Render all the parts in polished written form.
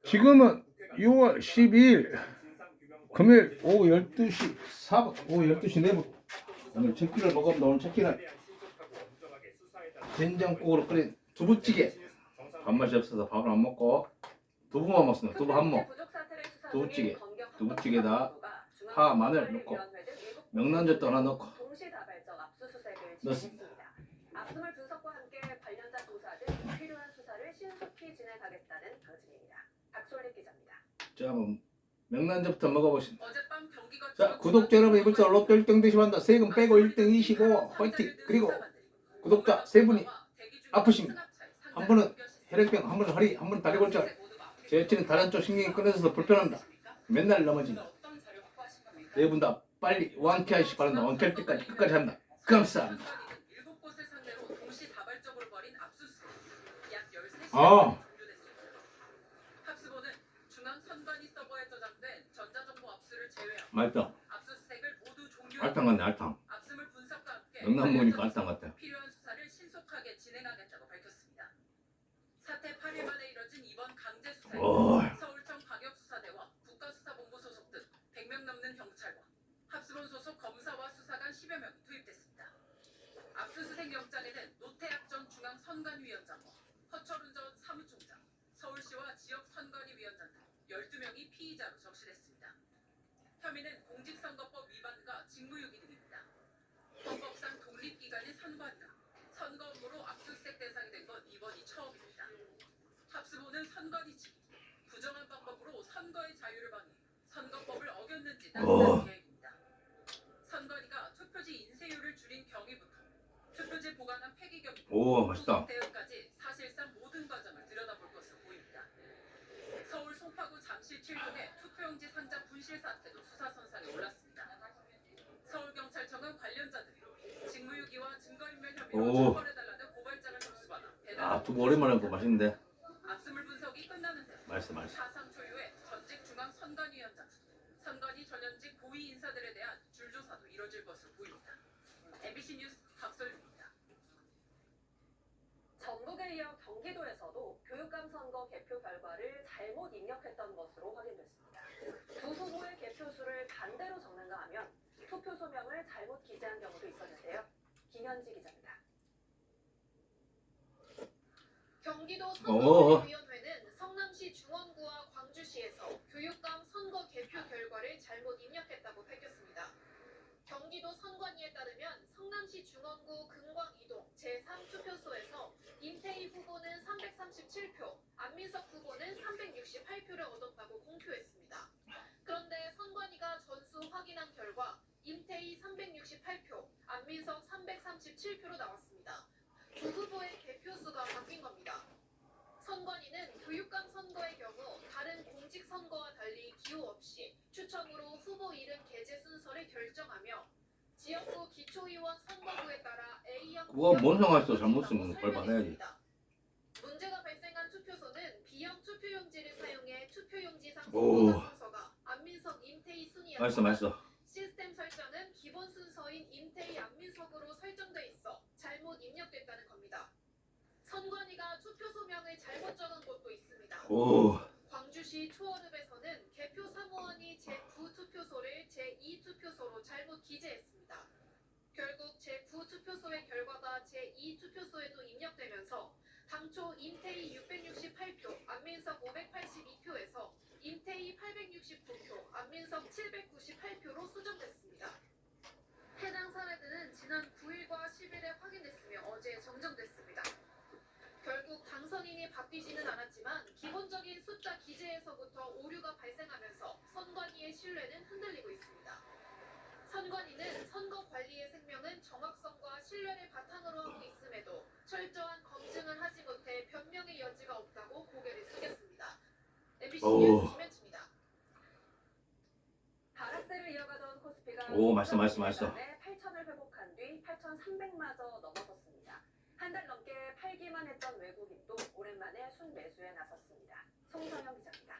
지금은 6월 12일 금요일 오후 12시 4분, 오후 12시 4분. 오늘 첫끼를 먹읍니다. 오늘 첫끼는 된장국으로 끓인 두부찌개. 밥맛이 없어서 밥을 안 먹고 두부만 먹습니다. 두부 한 몫. 두부찌개. 두부찌개에다 파, 마늘 넣고 명란젓도 하나 넣고 넣습니다. 압수물 분석과 함께 관련자 조사 등 필요한 수사를 신속히 진행하겠다는 방침입니다. 박솔리 기자입니다. 자, 한번 명란젓부터 먹어보겠습니다. 어젯밤 경기가 자, 구독자 여러분, 이번에 로또 1등 되시면 세금 빼고 1등이시고 화이팅! 그리고 구독자 3분이 아프십니다. 한 분은 혈액병, 한 분은 허리, 한 분은 다리 골절. 제 여친은 다른 쪽 신경이 끊어져서 불편합니다. 맨날 넘어집니다. 4분 다 빨리 완쾌하시기 바랍니다. 완쾌할 때까지 끝까지 합니다. 감사합니다. 아, 합수본은 중앙선관위 서버에 저장된 전자정보 압수를 제외하고 맛있다. 압수수색을 모두 종료하고 알탕 같네, 알탕. 압수물 분석과 함께 명란 먹으니까 알탕 같아. 필요한 수사를 신속하게 진행하겠다고 밝혔습니다. 사태 8일 만에 이뤄진 이번 강제 수사에 오. 서울청 광역수사대와 국가수사본부 소속 등 100명 넘는 경찰과 합수본 소속 검사와 수사관 10여 명이 투입됐습니다. 압수수색 영장에는 노태학 전 중앙선관위원장과 허철훈 전 사무총장, 서울시와 지역선관위위원장 등 12명이 피의자로 적시됐습니다. 혐의는 공직선거법 위반과 직무유기 등입니다. 헌법상 독립기관인 선관위가 선거 업무로 압수수색 대상이 된 건 이번이 처음입니다. 합수본은 선관위 측이 부정한 방법으로 선거의 자유를 방해, 선거법을 어겼는지 따지는 계획입니다. 선관위가 투표지 인쇄율을 줄인 경위부터 투표지 보관한 폐기 경위, 오, 맛있다. 대응까지 사실상 모든 과정을 들여다볼 것으로 보입니다. 서울 송파구 잠실 7동의 투표용지 상자 분실 사태도 수사선상에 올랐습니다. 서울경찰청은 관련자들이 직무유기와 증거인멸 혐의로 오. 처벌해달라는 고발장을 접수받아 아, 두부 오랜만에 먹고 맛있는데. 압수물 분석이 끝나는 데 맛있어, 맛있어. 사상 초유의 전직 중앙선관위원장, 선관위 전현직 고위 인사들에 대한 줄조사도 이뤄질 것으로 보입니다. MBC 뉴스 박솔리입니다. 전북에 이어 경기도에서도 교육감 선거 개표 결과를 잘못 입력했던 것으로 확인됐습니다. 두 후보의 개표수를 반대로 적는가 하면 투표 소명을 잘못 기재한 경우도 있었는데요. 김현지 기자입니다. 경기도 선거관리위원회는 성남시 중원구와 광주시에서 교육감 선거 개표 결과를 잘못 입력했다고 밝혔습니다. 경기도 선관위에 따르면 성남시 중원구 금광 2동 제3투표소에서 임태희 후보는 337표, 안민석 후보는 368표를 얻었다고 공표했습니다. 그런데 선관위가 전수 확인한 결과 임태희 368표, 안민석 337표로 나왔습니다. 두 후보의 개표수가 바뀐 겁니다. 선관위는 교육감 선거의 경우 다른 공직 선거와 달리 기호 없이 추첨으로 후보 이름 게재 순서를 결정하며 지역구 기초의원 선거구에 따라 A형 그거 뭔 상관있어? 잘못 쓰면 벌받아야지. 문제가 발생한 투표소는 B형 투표용지를 사용해 투표용지상 오. 후보자 순서가 안민석, 임태희 순이었지만 맛있어, 맛있어. 시스템 설정은 기본 순서인 임태희, 안민석으로 설정돼 있어 잘못 입력됐다는 겁니다. 선관위가 투표 소명을 잘못 적은 곳도 있습니다. 오. 광주시 초원읍에서는 개표 사무원이 제9투표소를 제2투표소로 잘못 기재했습니다. 결국 제9투표소의 결과가 제2투표소에도 입력되면서 당초 임태희 668표, 안민석 582표에서 임태희 869표, 안민석 798표로 수정됐습니다. 해당 사례들은 지난 9일과 10일에 확인됐으며 어제 정정됐습니다. 결국 당선인이 바뀌지는 않았지만 기본적인 숫자 기재에서부터 오류가 발생하면서 선관위의 신뢰는 흔들리고 있습니다. 선관위는 선거 관리의 생명은 정확성과 신뢰를 바탕으로 하고 있음에도 철저한 검증을 하지 못해 변명의 여지가 없다고 고개를 숙였습니다. MBC 뉴스 김현지입니다. 하락세를 이어가던 코스피가 오, 맛있어, 맛있어, 맛있어. 8,000을 회복한 뒤 8,300마저 넘어섰습니다. 한 달 넘게 팔기만 했던 외국인도 오랜만에 순매수에 나섰습니다. 송성영 기자입니다.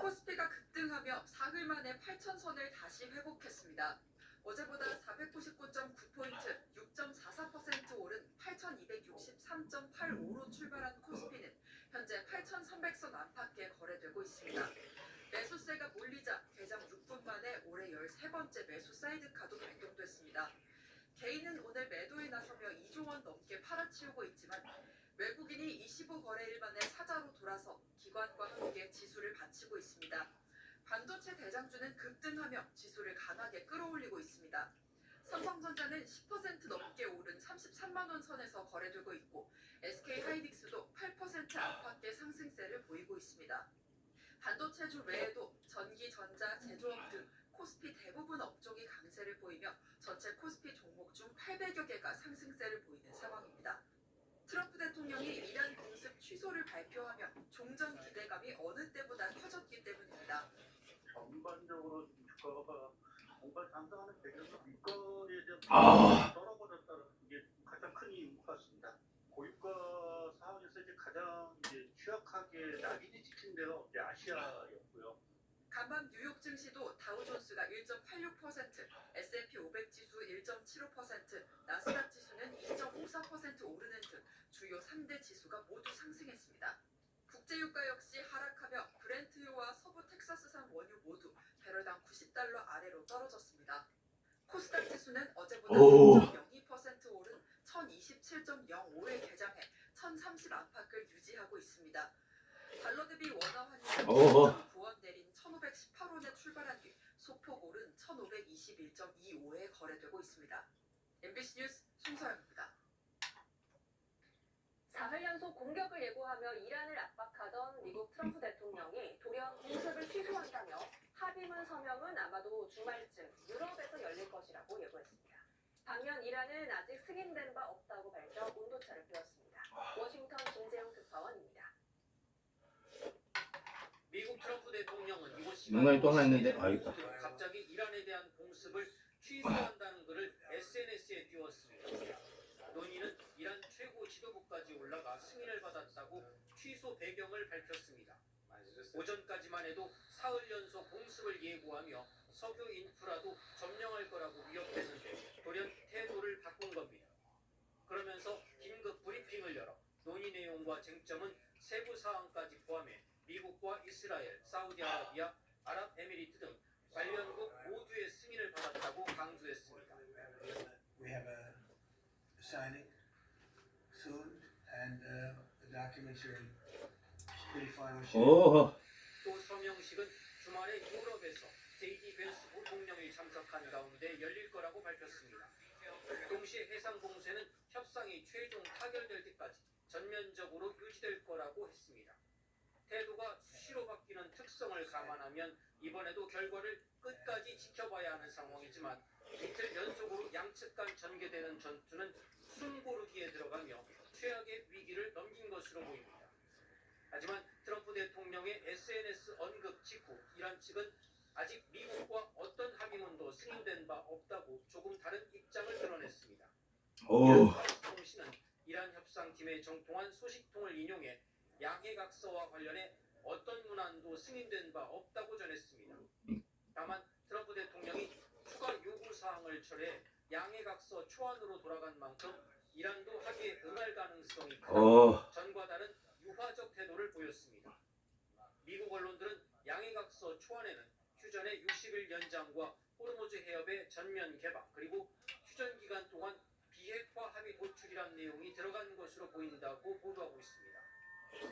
코스피가 급등하며 사흘 만에 8,000선을 다시 회복했습니다. 어제보다 499.9포인트, 6.44% 오른 8,263.85로 출발한 코스피는 현재 8,300 매수 사이드카도 발동됐습니다. 개인은 오늘 매도에 나서며 2조 원 넘게 팔아치우고 있지만 외국인이 25거래일 만에 사자로 돌아서 기관과 함께 지수를 받치고 있습니다. 반도체 대장주는 급등하며 지수를 강하게 끌어올리고 있습니다. 삼성전자는 10% 넘게 오른 33만 원 선에서 거래되고 있고 SK하이닉스도 8% 안팎의 상승세를 보이고 있습니다. 반도체주 외에도 전기, 전자, 제조업 등 코스피 대부분 업종이 강세를 보이며 전체 코스피 종목 중 800여 개가 상승세를 보이는 상황입니다. 트럼프 대통령이 이란 공습 취소를 발표하며 종전 기대감이 어느 때보다 커졌기 때문입니다. 전반적으로 주가가 뭔가 상승하는 배경에서 밀가루에 대한 아. 떨어버렸다는 게 가장 큰 이유 같습니다. 고유가 상황에서 이제 가장 이제 취약하게 낙인이 찍힌 데가 이제 아시아였고요. 간밤 뉴욕 증시도 다우존스가 1.86%, S&P 500 지수 1.75%, 나스닥 지수는 2.54% 오르는 등 주요 3대 지수가 모두 상승했습니다. 국제유가 역시 하락하며 브렌트유와 서부 텍사스산 원유 모두 배럴당 90달러 아래로 떨어졌습니다. 코스닥 지수는 어제보다 0.02% 오른 1027.05에 개장해 1030 안팎을 유지하고 있습니다. 달러 대비 원화 환율은 9원 내린 1518원에 출발한 뒤 소폭 오른 1521.25에 거래되고 있습니다. MBC 뉴스 송서영입니다. 사흘 연속 공격을 예고하며 이란을 압박하던 미국 트럼프 대통령이 돌연 공습을 취소한다며 합의문 서명은 아마도 주말쯤 유럽에서 열릴 것이라고 예고했습니다. 반면 이란은 아직 승인된 바 없다고 밝혀 온도차를 띄웠습니다. 워싱턴 김재용 특파원입니다. 미국 트럼프 대통령은 이곳 명단이 또 하나 있는데, 시간에 알겠다. 갑자기 이란에 대한 공습을 취소한다는 글을 SNS에 띄웠습니다. 논의는 이란 최고 지도부까지 올라가 승인을 받았다고 취소 배경을 밝혔습니다. 오전까지만 해도 사흘 연속 공습을 예고하며 석유 인프라도 점령할 거라고 위협했는데 돌연 태도를 바꾼 겁니다. 그러면서 긴급 브리핑을 열어 논의 내용과 쟁점은 세부 사항까지 포함해 미국과 이스라엘, 사우디아라비아, 아랍에미리트 등 관련국 모두의 승인을 받았다고 강조했습니다. We have a signing soon, and the documents are in pretty final shape. 어허. 또 서명식은 주말에 유럽에서 JD 벤스 부통령이 참석한 가운데 열릴 거라고 밝혔습니다. 동시에 해상 공세는 협상이 최종 타결될 때까지 전면적으로 유지될 거라고 했습니다. 태도가 수시로 바뀌는 특성을 감안하면 이번에도 결과를 끝까지 지켜봐야 하는 상황이지만 이틀 연속으로 양측 간 전개되는 전투는 숨고르기에 들어가며 최악의 위기를 넘긴 것으로 보입니다. 하지만 트럼프 대통령의 SNS 언급 직후 이란 측은 아직 미국과 어떤 합의문도 승인된 바 없다고 조금 다른 입장을 드러냈습니다. 이란 파리스 통신은 이란 협상팀의 정통한 소식통을 인용해 양해각서와 관련해 어떤 문안도 승인된 바 없다고 전했습니다. 다만 트럼프 대통령이 추가 요구사항을 철회 양해각서 초안으로 돌아간 만큼 이란도 합의에 응할 가능성이 크다 전과 다른 유화적 태도를 보였습니다. 미국 언론들은 양해각서 초안에는 휴전의 60일 연장과 호르무즈 해협의 전면 개방 그리고 휴전 기간 동안 비핵화 합의 도출이란 내용이 들어간 것으로 보인다고 보도하고 있습니다.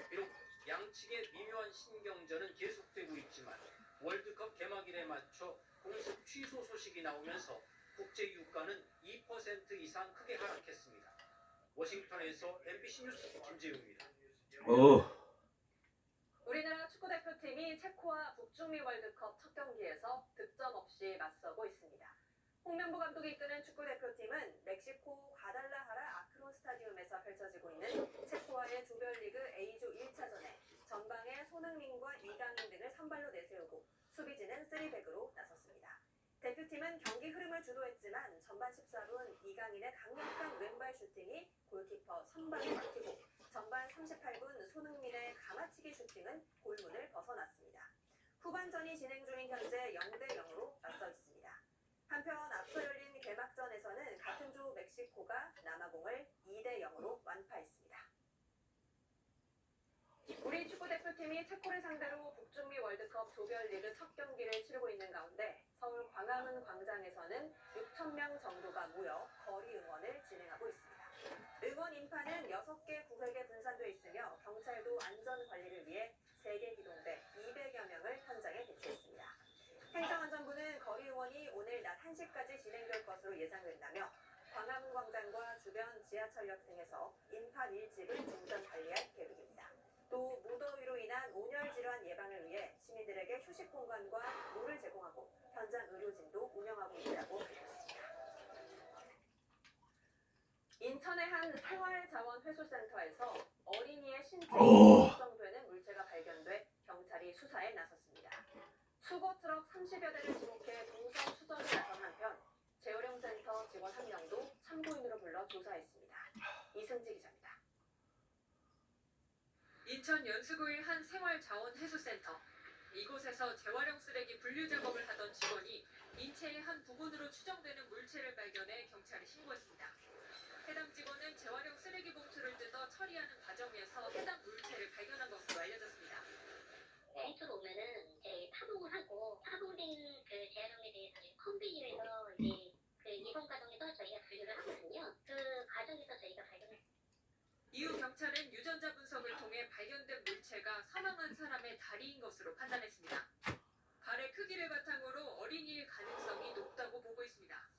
비록 양측의 미묘한 신경전은 계속되고 있지만 월드컵 개막일에 맞춰 공습 취소 소식이 나오면서 국제 유가는 2% 이상 크게 하락했습니다. 워싱턴에서 MBC 뉴스 김재우입니다. 우리나라 축구대표팀이 체코와 북중미 월드컵 첫 경기에서 득점 없이 맞서고 있습니다. 홍명보 감독이 이끄는 축구대표팀은 멕시코 과달라하라 아크론 스타디움에서 펼쳐지고 있는 체코와의 조별리그 A조 1차전에 전방에 손흥민과 이강인 등을 선발로 내세우고 수비진은 3백으로 나섰습니다. 대표팀은 경기 흐름을 주도했지만 전반 14분 이강인의 강력한 왼발 슈팅이 골키퍼 선방에 막히고 전반 38분 손흥민의 가마치기 슈팅은 골문을 벗어났습니다. 후반전이 진행 중인 현재 0대0으로 맞서 있습니다. 한편 앞서 열린 개막전에서는 같은 조 멕시코가 남아공을 2대0으로 완파했습니다. 우리 축구대표팀이 체코를 상대로 북중미 월드컵 조별리그 첫 경기를 치르고 있는 가운데 서울 광화 광화문 광장에서는 6,000명 정도가 모여 거리 응원을 진행하고 있습니다. 응원 인파는 6개 구획에 분산돼 있으며 경찰도 안전 관리를 위해 3개 기동대 200여 명을 현장에 배치했습니다. 행정안전부는 거리 응원이 오늘 낮 1시까지 진행될 것으로 예상된다며 광화문 광장과 주변 지하철역 등에서 인파 밀집을 중점 관리할 계획입니다. 또 무더위로 인한 온열 질환 예방을 위해 시민들에게 휴식 공간과 물을 제공하고 현장 의료진도 운영하고 있다고 밝혔습니다. 인천의 한 생활자원회수센터에서 어린이의 신체에 걱정되는 물체가 발견돼 경찰이 수사에 나섰습니다. 수거 트럭 30여 대를 지목해 동선 수정에 나선 한편 재활용센터 직원 1명도 참고인으로 불러 조사했습니다. 이승지 기자입니다. 인천 연수구의 한 생활자원해수센터. 이곳에서 재활용 쓰레기 분류 작업을 하던 직원이 인체의 한 부분으로 추정되는 물체를 발견해 경찰에 신고했습니다. 해당 직원은 재활용 쓰레기 봉투를 뜯어 처리하는 과정에서 해당 물체를 발견한 것으로 알려졌습니다. 애초로 오면은 이제 파봉을 하고 파봉된 그 재활용에 대해서는 컴비니에서 이제 그 이송 과정에서 저희가 분류를 하거든요. 그 과정에서 저희가 발견했습니다. 이후 경찰은 유전자 분석을 통해 발견된 물체가 사망한 사람의 다리인 것으로 판단했습니다. 발의 크기를 바탕으로 어린이일 가능성이 높다고 보고 있습니다.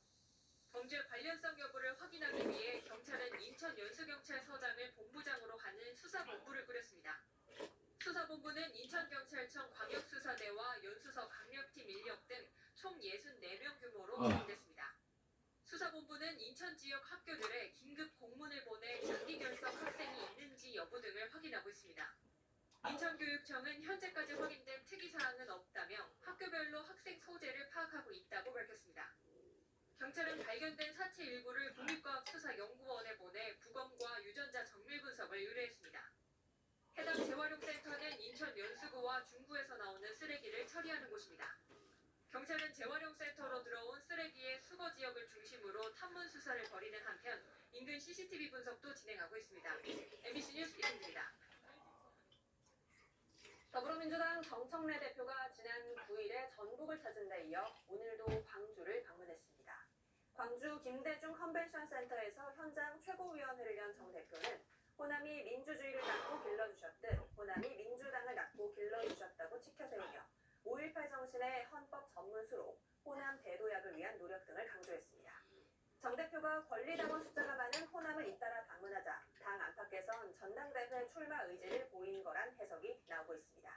범죄 관련성 여부를 확인하기 위해 경찰은 인천 연수경찰서장을 본부장으로 하는 수사본부를 꾸렸습니다. 수사본부는 인천경찰청 광역수사대와 연수서 강력팀 인력 등 총 64명 규모로 구성됐습니다. 수사본부는 인천 지역 학교들에 긴급 공문을 보내 장기 결석 학생이 있는지 여부 등을 확인하고 있습니다. 인천교육청은 현재까지 확인된 특이사항은 없다며 학교별로 학생 소재를 파악하고 있다고 밝혔습니다. 경찰은 발견된 사체 일부를 국립과학수사연구원에 보내 부검과 유전자 정밀 분석을 의뢰했습니다. 해당 재활용센터는 인천 연수구와 중구에서 나오는 쓰레기를 처리하는 곳입니다. 경찰은 재활용센터로 들어온 쓰레기의 수거 지역을 중심으로 탐문 수사를 벌이는 한편 인근 CCTV 분석도 진행하고 있습니다. MBC 뉴스 이승기입니다. 더불어민주당 정청래 대표가 지난 9일에 전북을 찾은 데 이어 오늘도 광주를 방문했습니다. 광주 김대중 컨벤션 센터에서 현장 최고위원회를 연 정 대표는 호남이 민주주의를 낳고 길러주셨듯 호남이 민주당을 낳고 길러주셨다고 치켜세우며 5.18 정신의 헌법 전문수로 호남 대도약을 위한 노력 등을 강조했습니다. 정 대표가 권리당원 숫자가 많은 호남을 잇따라 방문하자 당 안팎에선 전당대회 출마 의지를 보인 거란 해석이 나오고 있습니다.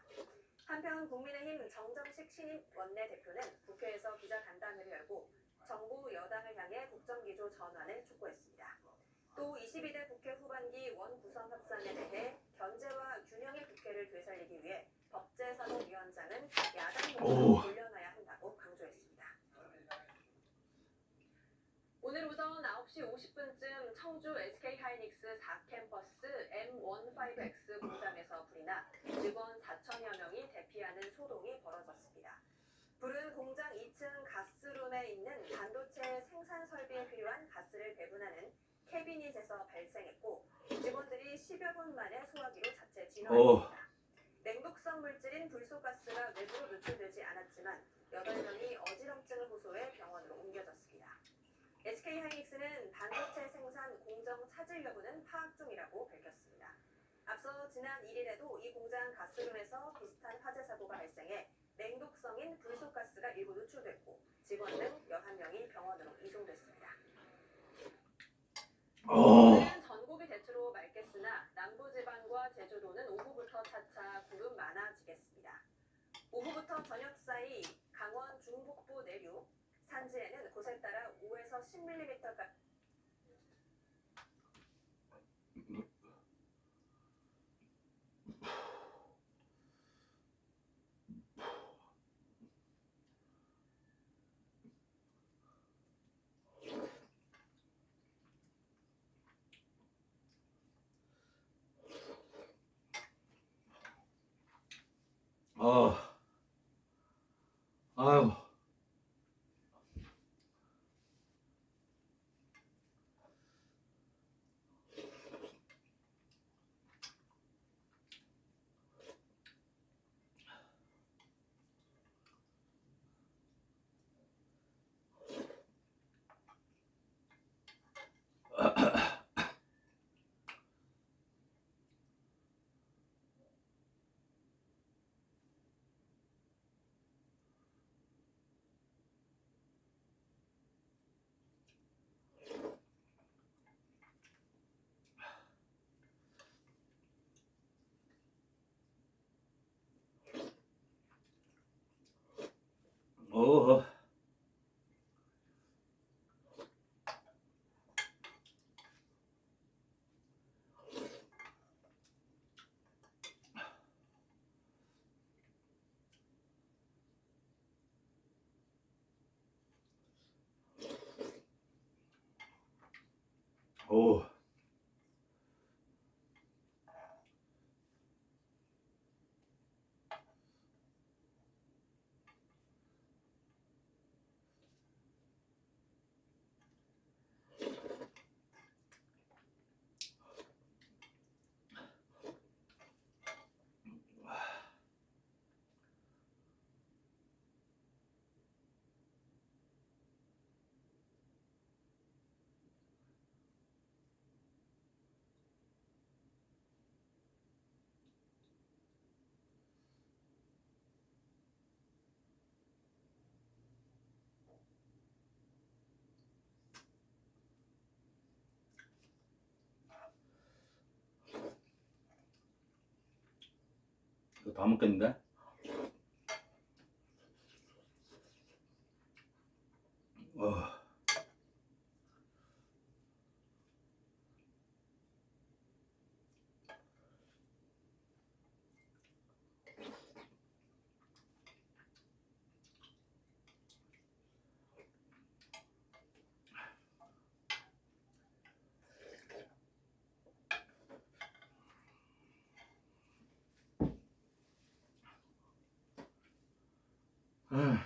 한편 국민의힘 정점식 신임 원내대표는 국회에서 기자간담회를 열고 정부 여당을 향해 국정기조 전환을 촉구했습니다. 또 22대 국회 후반기 원구성 협상에 대해 견제와 균형의 국회를 되살리기 위해 법제사법위원장은 야당 목소리를 돌려놔야 한다고 강조했습니다. 오늘 오전 9시 50분쯤 청주 SK하이닉스 4캠퍼스 M15X 공장에서 불이 나 직원 4천여 명이 대피하는 소동이 벌어졌습니다. 불은 공장 2층 가스룸에 있는 반도체 생산 설비에 필요한 가스를 배분하는 캐비닛에서 발생했고 직원들이 10여 분 만에 소화기로 자체 진화했습니다. 냉독성 물질인 불소가스가 외부로 노출되지 않았지만 8명이 어지럼증을 호소해 병원으로 옮겨졌습니다. SK하이닉스는 반도체 생산 공정 차질 여부는 파악 중이라고 밝혔습니다. 앞서 지난 1일에도 이 공장 가스룸에서 비슷한 화재 사고가 발생해 냉독성인 불소가스가 일부 노출됐고 직원 등 11명이 병원으로 이송됐습니다. 오늘은 전국이 대체로 맑겠으나 남부지방과 제주도는 오후부터 차차 구름 많아지겠습니다. 오후부터 저녁 사이 강원 중북부 내륙, 산지에는 곳에 따라 5에서 10mm까지 아유. 오. 이거 다 먹겠는데? 어. 음.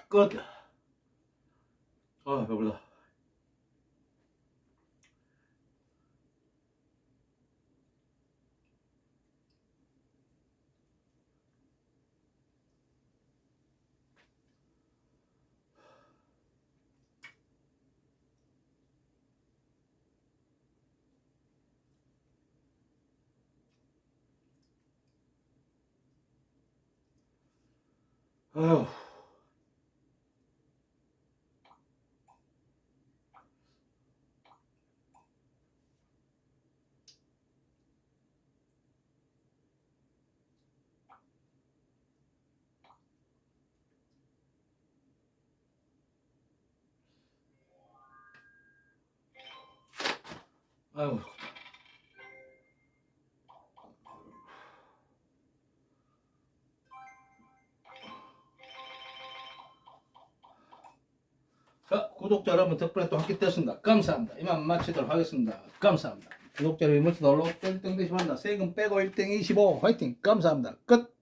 끝. 아, 배불러. 아휴. 아유. 자, 구독자 여러분 덕분에 또 함께 됐습니다. 감사합니다. 이만 마치도록 하겠습니다. 감사합니다. 구독자 여러분 모두 놀러 1등 되시면 세금 빼고 1등 25 화이팅. 감사합니다. 끝.